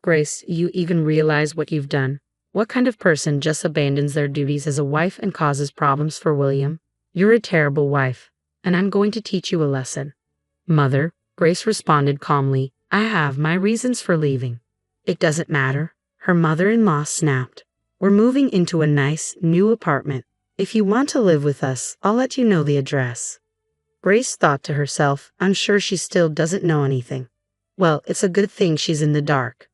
Grace, you even realize what you've done? What kind of person just abandons their duties as a wife and causes problems for William? You're a terrible wife, and I'm going to teach you a lesson. Mother, Grace responded calmly, I have my reasons for leaving. It doesn't matter, her mother-in-law snapped. We're moving into a nice, new apartment. If you want to live with us, I'll let you know the address. Grace thought to herself, I'm sure she still doesn't know anything. Well, it's a good thing she's in the dark.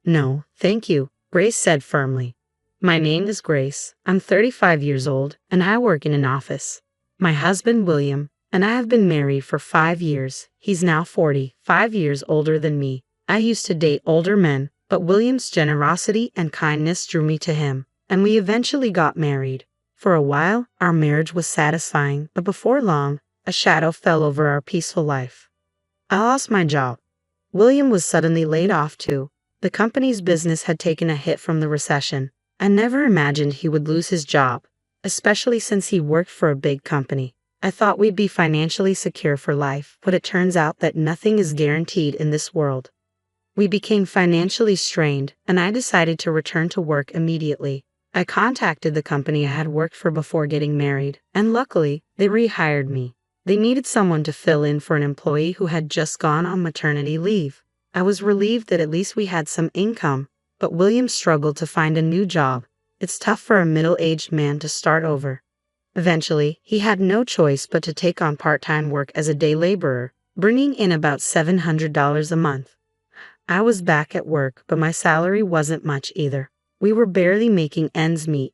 No, thank you, Grace said firmly. My name is Grace, I'm 35 years old, and I work in an office. My husband, William, and I have been married for 5 years. He's now 45 years older than me. I used to date older men, but William's generosity and kindness drew me to him, and we eventually got married. For a while, our marriage was satisfying, but before long, a shadow fell over our peaceful life. I lost my job. William was suddenly laid off too. The company's business had taken a hit from the recession. I never imagined he would lose his job, especially since he worked for a big company. I thought we'd be financially secure for life, but it turns out that nothing is guaranteed in this world. We became financially strained, and I decided to return to work immediately. I contacted the company I had worked for before getting married, and luckily, they rehired me. They needed someone to fill in for an employee who had just gone on maternity leave. I was relieved that at least we had some income, but William struggled to find a new job. It's tough for a middle-aged man to start over. Eventually, he had no choice but to take on part-time work as a day laborer, bringing in about $700 a month. I was back at work, but my salary wasn't much either. We were barely making ends meet.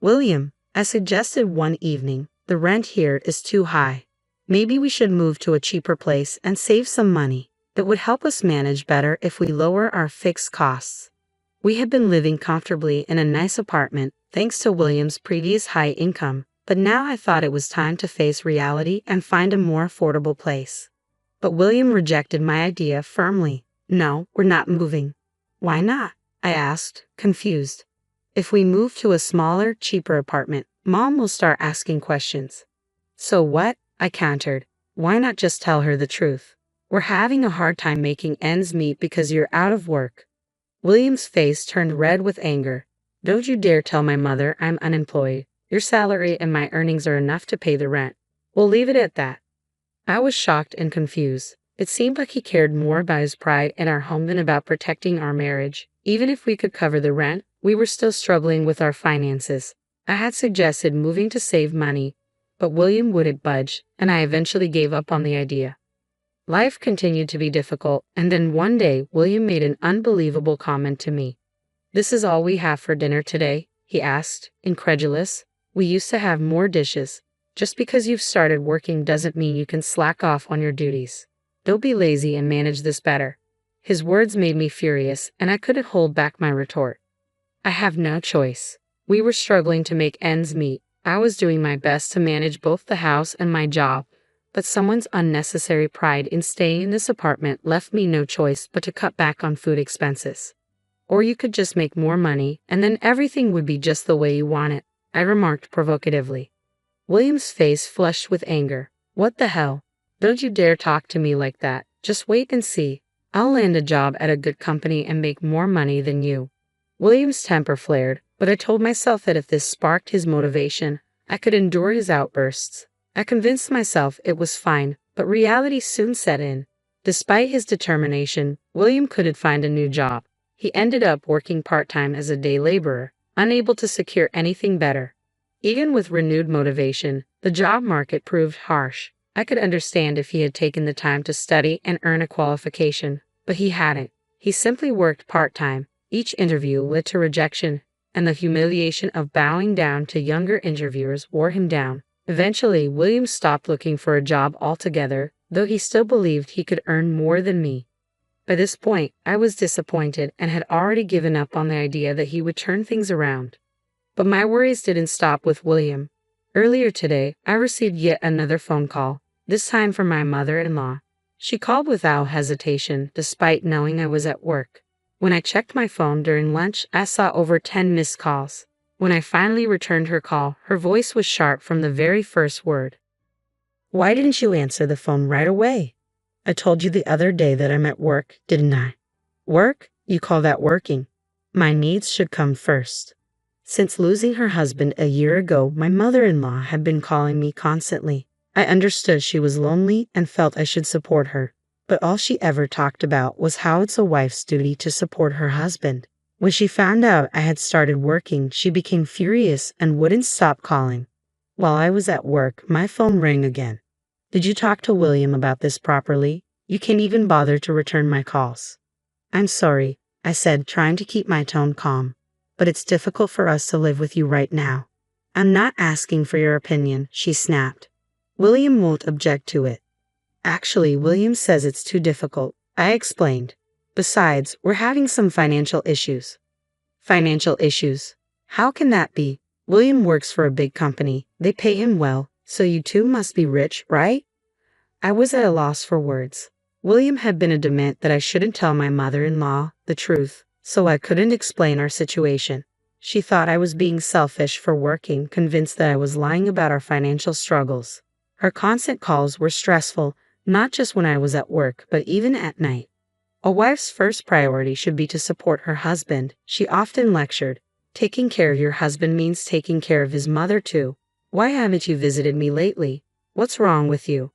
William, I suggested one evening, the rent here is too high. Maybe we should move to a cheaper place and save some money. It would help us manage better if we lower our fixed costs. We had been living comfortably in a nice apartment, thanks to William's previous high income, but now I thought it was time to face reality and find a more affordable place. But William rejected my idea firmly. No, we're not moving. Why not? I asked, confused. If we move to a smaller, cheaper apartment, Mom will start asking questions. So what? I countered. Why not just tell her the truth? We're having a hard time making ends meet because you're out of work. William's face turned red with anger. Don't you dare tell my mother I'm unemployed. Your salary and my earnings are enough to pay the rent. We'll leave it at that. I was shocked and confused. It seemed like he cared more about his pride in our home than about protecting our marriage. Even if we could cover the rent, we were still struggling with our finances. I had suggested moving to save money, but William wouldn't budge, and I eventually gave up on the idea. Life continued to be difficult, and then one day, William made an unbelievable comment to me. This is all we have for dinner today? He asked, incredulous. We used to have more dishes. Just because you've started working doesn't mean you can slack off on your duties. Don't be lazy and manage this better. His words made me furious, and I couldn't hold back my retort. I have no choice. We were struggling to make ends meet. I was doing my best to manage both the house and my job, but someone's unnecessary pride in staying in this apartment left me no choice but to cut back on food expenses. Or you could just make more money, and then everything would be just the way you want it, I remarked provocatively. William's face flushed with anger. What the hell? Don't you dare talk to me like that. Just wait and see. I'll land a job at a good company and make more money than you. William's temper flared, but I told myself that if this sparked his motivation, I could endure his outbursts. I convinced myself it was fine, but reality soon set in. Despite his determination, William couldn't find a new job. He ended up working part-time as a day laborer, unable to secure anything better. Even with renewed motivation, the job market proved harsh. I could understand if he had taken the time to study and earn a qualification, but he hadn't. He simply worked part-time. Each interview led to rejection, and the humiliation of bowing down to younger interviewers wore him down. Eventually, William stopped looking for a job altogether, though he still believed he could earn more than me. By this point, I was disappointed and had already given up on the idea that he would turn things around. But my worries didn't stop with William. Earlier today, I received yet another phone call, this time from my mother-in-law. She called without hesitation, despite knowing I was at work. When I checked my phone during lunch, I saw over 10 missed calls. When I finally returned her call, her voice was sharp from the very first word. Why didn't you answer the phone right away? I told you the other day that I'm at work, didn't I? Work? You call that working? My needs should come first. Since losing her husband a year ago, my mother-in-law had been calling me constantly. I understood she was lonely and felt I should support her. But all she ever talked about was how it's a wife's duty to support her husband. When she found out I had started working, she became furious and wouldn't stop calling. While I was at work, my phone rang again. Did you talk to William about this properly? You can't even bother to return my calls. I'm sorry, I said, trying to keep my tone calm. But it's difficult for us to live with you right now. I'm not asking for your opinion, she snapped. William won't object to it. Actually, William says it's too difficult, I explained. Besides, we're having some financial issues. Financial issues? How can that be? William works for a big company. They pay him well, so you two must be rich, right? I was at a loss for words. William had been adamant that I shouldn't tell my mother-in-law the truth, so I couldn't explain our situation. She thought I was being selfish for working, convinced that I was lying about our financial struggles. Her constant calls were stressful, not just when I was at work, but even at night. A wife's first priority should be to support her husband, she often lectured. Taking care of your husband means taking care of his mother too. Why haven't you visited me lately? What's wrong with you?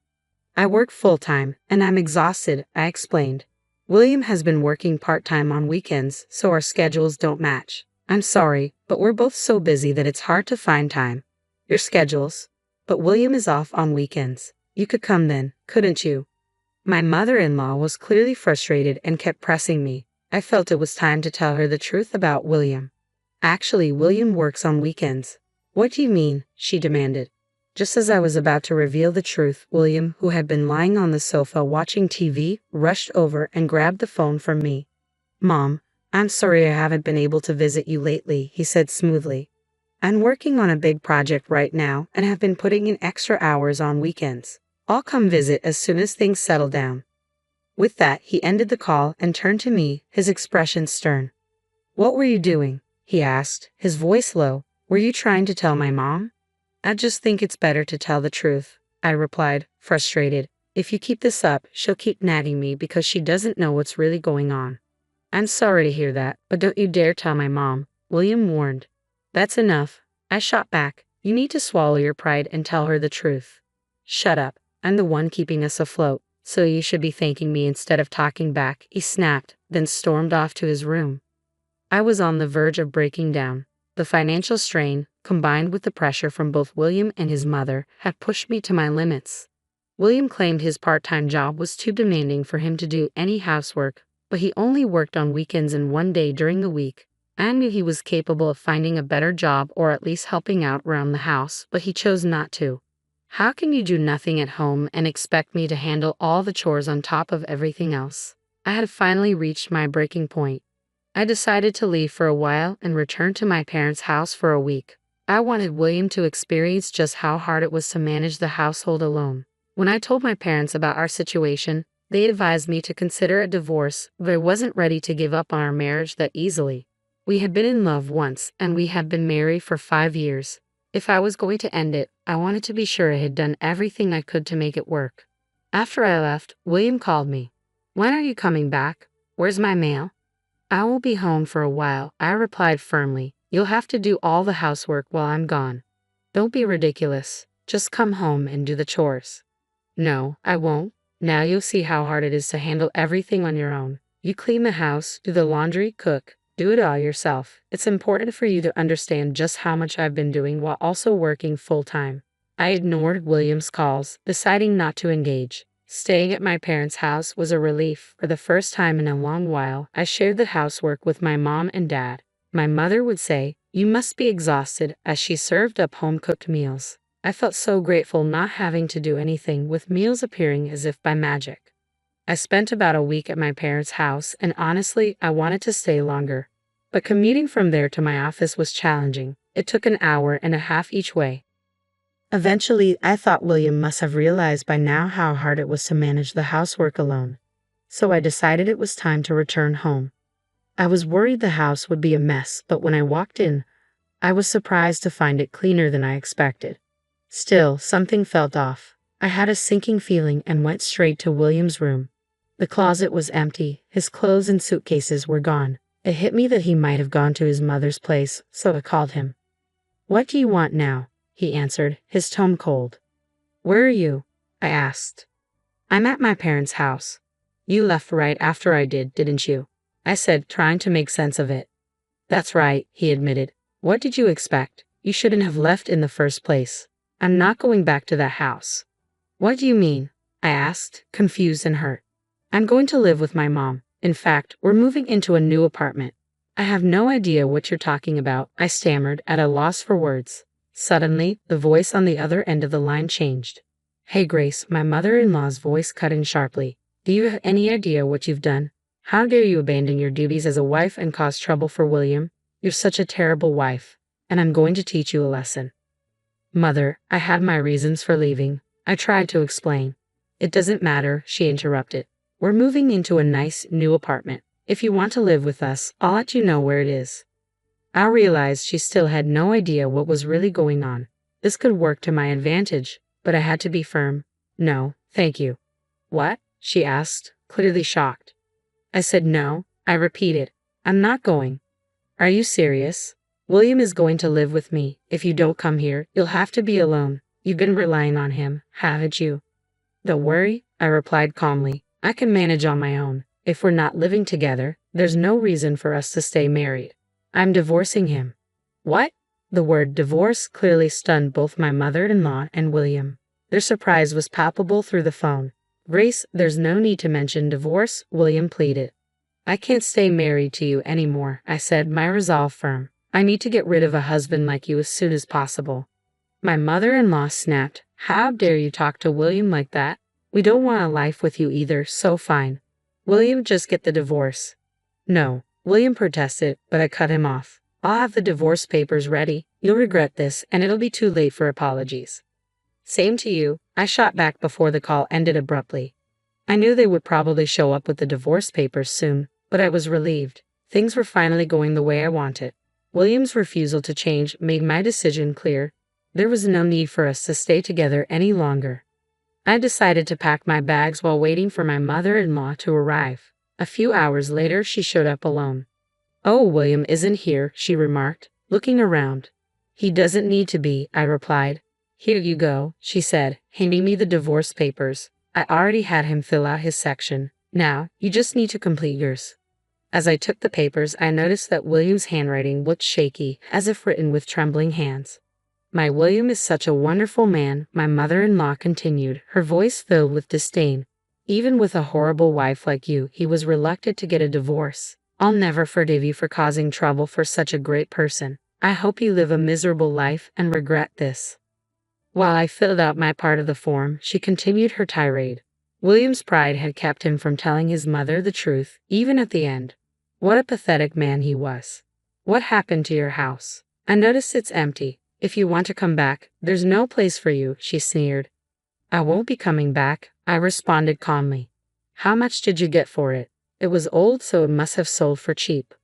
I work full-time, and I'm exhausted, I explained. William has been working part-time on weekends, so our schedules don't match. I'm sorry, but we're both so busy that it's hard to find time. Your schedules? But William is off on weekends. You could come then, couldn't you? My mother-in-law was clearly frustrated and kept pressing me. I felt it was time to tell her the truth about William. Actually, William works on weekends. What do you mean? She demanded. Just as I was about to reveal the truth, William, who had been lying on the sofa watching TV, rushed over and grabbed the phone from me. Mom, I'm sorry I haven't been able to visit you lately, he said smoothly. I'm working on a big project right now and have been putting in extra hours on weekends. I'll come visit as soon as things settle down. With that, he ended the call and turned to me, his expression stern. What were you doing? He asked, his voice low. Were you trying to tell my mom? I just think it's better to tell the truth, I replied, frustrated. If you keep this up, she'll keep nagging me because she doesn't know what's really going on. I'm sorry to hear that, but don't you dare tell my mom, William warned. That's enough, I shot back. You need to swallow your pride and tell her the truth. Shut up, I'm the one keeping us afloat, so you should be thanking me instead of talking back, he snapped, then stormed off to his room. I was on the verge of breaking down. The financial strain, combined with the pressure from both William and his mother, had pushed me to my limits. William claimed his part-time job was too demanding for him to do any housework, but he only worked on weekends and one day during the week. I knew he was capable of finding a better job or at least helping out around the house, but he chose not to. How can you do nothing at home and expect me to handle all the chores on top of everything else? I had finally reached my breaking point. I decided to leave for a while and return to my parents' house for a week. I wanted William to experience just how hard it was to manage the household alone. When I told my parents about our situation, they advised me to consider a divorce, but I wasn't ready to give up on our marriage that easily. We had been in love once, and we had been married for 5 years. If I was going to end it, I wanted to be sure I had done everything I could to make it work. After I left, William called me. When are you coming back? Where's my mail? I will be home for a while, I replied firmly. You'll have to do all the housework while I'm gone. Don't be ridiculous. Just come home and do the chores. No, I won't. Now you'll see how hard it is to handle everything on your own. You clean the house, do the laundry, cook. Do it all yourself. It's important for you to understand just how much I've been doing while also working full-time. I ignored William's calls, deciding not to engage. Staying at my parents' house was a relief. For the first time in a long while, I shared the housework with my mom and dad. My mother would say, "You must be exhausted," as she served up home-cooked meals. I felt so grateful not having to do anything, with meals appearing as if by magic. I spent about a week at my parents' house, and honestly, I wanted to stay longer. But commuting from there to my office was challenging. It took an hour and a half each way. Eventually, I thought William must have realized by now how hard it was to manage the housework alone. So I decided it was time to return home. I was worried the house would be a mess, but when I walked in, I was surprised to find it cleaner than I expected. Still, something felt off. I had a sinking feeling and went straight to William's room. The closet was empty, his clothes and suitcases were gone. It hit me that he might have gone to his mother's place, so I called him. "What do you want now?" he answered, his tone cold. "Where are you?" I asked. "I'm at my parents' house." "You left right after I did, didn't you?" I said, trying to make sense of it. "That's right," he admitted. "What did you expect? You shouldn't have left in the first place. I'm not going back to that house." "What do you mean?" I asked, confused and hurt. "I'm going to live with my mom. In fact, we're moving into a new apartment." "I have no idea what you're talking about," I stammered, at a loss for words. Suddenly, the voice on the other end of the line changed. "Hey Grace," my mother-in-law's voice cut in sharply. "Do you have any idea what you've done? How dare you abandon your duties as a wife and cause trouble for William? You're such a terrible wife, and I'm going to teach you a lesson." "Mother, I had my reasons for leaving," I tried to explain. "It doesn't matter," she interrupted. "We're moving into a nice, new apartment. If you want to live with us, I'll let you know where it is." I realized she still had no idea what was really going on. This could work to my advantage, but I had to be firm. "No, thank you." "What?" she asked, clearly shocked. I said no. I repeated, "I'm not going." "Are you serious? William is going to live with me. If you don't come here, you'll have to be alone. You've been relying on him, haven't you?" "Don't worry," I replied calmly. "I can manage on my own. If we're not living together, there's no reason for us to stay married. I'm divorcing him." "What?" The word divorce clearly stunned both my mother-in-law and William. Their surprise was palpable through the phone. "Grace, there's no need to mention divorce," William pleaded. "I can't stay married to you anymore," I said, my resolve firm. "I need to get rid of a husband like you as soon as possible." My mother-in-law snapped, "How dare you talk to William like that? We don't want a life with you either, so fine. William, just get the divorce." "No," William protested, but I cut him off. "I'll have the divorce papers ready. You'll regret this, and it'll be too late for apologies." "Same to you," I shot back before the call ended abruptly. I knew they would probably show up with the divorce papers soon, but I was relieved. Things were finally going the way I wanted. William's refusal to change made my decision clear. There was no need for us to stay together any longer. I decided to pack my bags while waiting for my mother-in-law to arrive. A few hours later, she showed up alone. "Oh, William isn't here," she remarked, looking around. "He doesn't need to be," I replied. "Here you go," she said, handing me the divorce papers. I already had him fill out his section. "Now, you just need to complete yours." As I took the papers, I noticed that William's handwriting looked shaky, as if written with trembling hands. "My William is such a wonderful man," my mother-in-law continued, her voice filled with disdain. "Even with a horrible wife like you, he was reluctant to get a divorce. I'll never forgive you for causing trouble for such a great person. I hope you live a miserable life and regret this." While I filled out my part of the form, she continued her tirade. William's pride had kept him from telling his mother the truth, even at the end. What a pathetic man he was. "What happened to your house? I noticed it's empty. If you want to come back, there's no place for you," she sneered. "I won't be coming back," I responded calmly. "How much did you get for it?" "It was old, so it must have sold for cheap."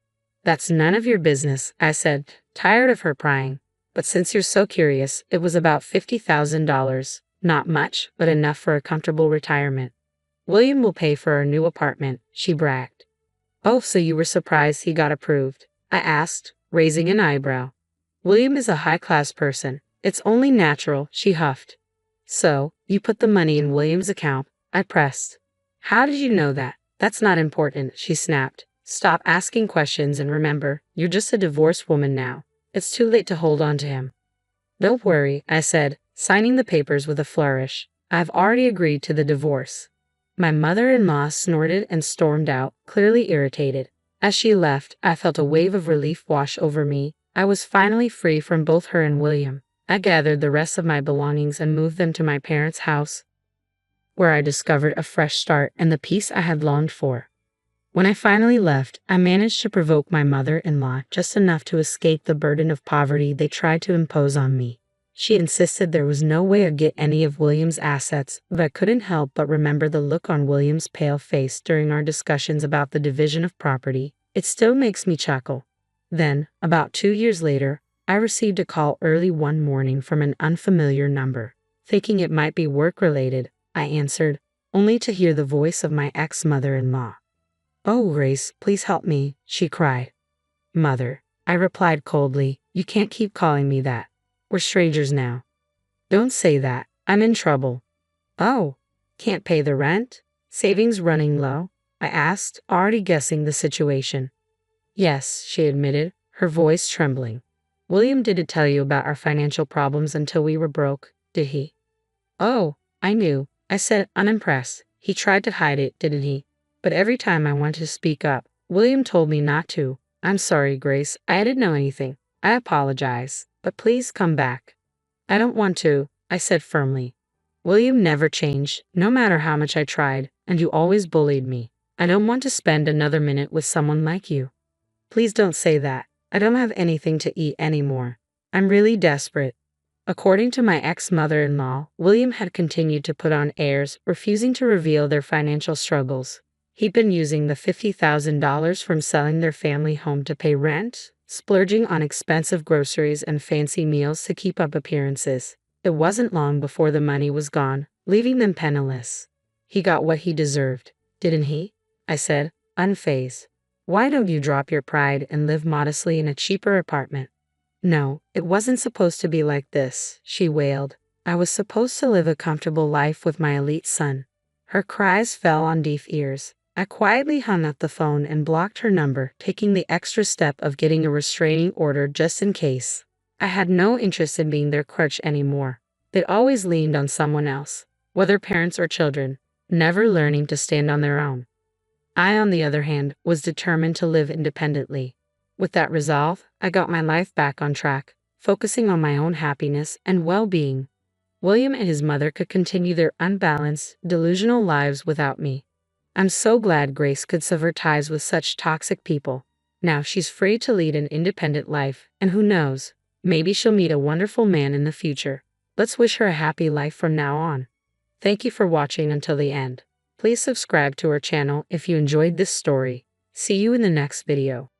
"That's none of your business," I said, tired of her prying. "But since you're so curious, it was about $50,000. Not much, but enough for a comfortable retirement. William will pay for our new apartment," she bragged. "Oh, so you were surprised he got approved?" I asked, raising an eyebrow. "William is a high-class person. It's only natural," she huffed. "So, you put the money in William's account?" I pressed. "How did you know that?" "That's not important," she snapped. "Stop asking questions and remember, you're just a divorced woman now. It's too late to hold on to him." "Don't worry," I said, signing the papers with a flourish. "I've already agreed to the divorce." My mother-in-law snorted and stormed out, clearly irritated. As she left, I felt a wave of relief wash over me. I was finally free from both her and William. I gathered the rest of my belongings and moved them to my parents' house, where I discovered a fresh start and the peace I had longed for. When I finally left, I managed to provoke my mother-in-law just enough to escape the burden of poverty they tried to impose on me. She insisted there was no way I'd get any of William's assets, but I couldn't help but remember the look on William's pale face during our discussions about the division of property. It still makes me chuckle. Then, about 2 years later, I received a call early one morning from an unfamiliar number. Thinking it might be work-related, I answered. only to hear the voice of my ex-mother-in-law. "Oh, Grace, please help me," she cried. "Mother," I replied coldly, "you can't keep calling me that. We're strangers now." "Don't say that. I'm in trouble." "Oh, can't pay the rent? Savings running low?" I asked, already guessing the situation. "Yes," she admitted, her voice trembling. "William didn't tell you about our financial problems until we were broke, did he?" "Oh, I knew," I said, unimpressed. "He tried to hide it, didn't he? But every time I wanted to speak up, William told me not to. I'm sorry, Grace. I didn't know anything. I apologize. But please come back." "I don't want to," I said firmly. "William never changed, no matter how much I tried, and you always bullied me. I don't want to spend another minute with someone like you." "Please don't say that. I don't have anything to eat anymore. I'm really desperate." According to my ex-mother-in-law, William had continued to put on airs, refusing to reveal their financial struggles. He'd been using the $50,000 from selling their family home to pay rent, splurging on expensive groceries and fancy meals to keep up appearances. It wasn't long before the money was gone, leaving them penniless. "He got what he deserved, didn't he?" I said, unfazed. "Why don't you drop your pride and live modestly in a cheaper apartment?" "No, it wasn't supposed to be like this," she wailed. "I was supposed to live a comfortable life with my elite son." Her cries fell on deaf ears. I quietly hung up the phone and blocked her number, taking the extra step of getting a restraining order just in case. I had no interest in being their crutch anymore. They'd always leaned on someone else, whether parents or children, never learning to stand on their own. I, on the other hand, was determined to live independently. With that resolve, I got my life back on track, focusing on my own happiness and well-being. William and his mother could continue their unbalanced, delusional lives without me. I'm so glad Grace could sever ties with such toxic people. Now she's free to lead an independent life, and who knows, maybe she'll meet a wonderful man in the future. Let's wish her a happy life from now on. Thank you for watching until the end. Please subscribe to our channel if you enjoyed this story. See you in the next video.